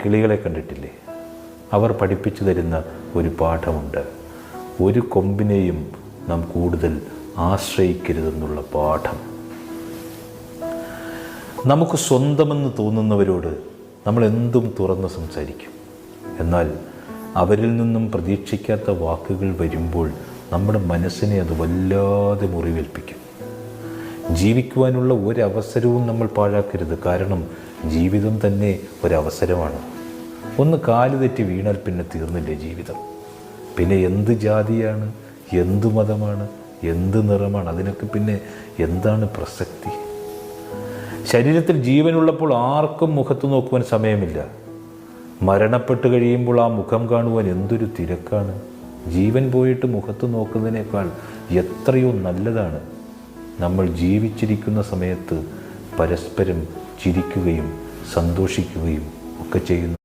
കിളികളെ കണ്ടിട്ടില്ലേ? അവർ പഠിപ്പിച്ചു തരുന്ന ഒരു പാഠമുണ്ട്. ഒരു കൊമ്പിനെയും നാം കൂടുതൽ ആശ്രയിക്കരുതെന്നുള്ള പാഠം. നമുക്ക് സ്വന്തമെന്ന് തോന്നുന്നവരോട് നമ്മൾ എന്തും തുറന്ന് സംസാരിക്കും. എന്നാൽ അവരിൽ നിന്നും പ്രതീക്ഷിക്കാത്ത വാക്കുകൾ വരുമ്പോൾ നമ്മുടെ മനസ്സിനെ അത് വല്ലാതെ മുറിവേൽപ്പിക്കും. ജീവിക്കുവാനുള്ള ഒരവസരവും നമ്മൾ പാഴാക്കരുത്. കാരണം ജീവിതം തന്നെ ഒരവസരമാണ്. ഒന്ന് കാല് തെറ്റി വീണാൽ പിന്നെ തീർന്നില്ലേ ജീവിതം? പിന്നെ എന്ത് ജാതിയാണ്, എന്ത് മതമാണ്, എന്ത് നിറമാണ്, അതിനൊക്കെ പിന്നെ എന്താണ് പ്രസക്തി? ശരീരത്തിൽ ജീവനുള്ളപ്പോൾ ആർക്കും മുഖത്ത് നോക്കുവാൻ സമയമില്ല. മരണപ്പെട്ട് കഴിയുമ്പോൾ ആ മുഖം കാണുവാൻ എന്തൊരു തിരക്കാണ്. ജീവൻ പോയിട്ട് മുഖത്ത് നോക്കുന്നതിനേക്കാൾ എത്രയോ നല്ലതാണ് നമ്മൾ ജീവിച്ചിരിക്കുന്ന സമയത്ത് പരസ്പരം ചിരിക്കുകയും സന്തോഷിക്കുകയും ഒക്കെ ചെയ്യുന്നു.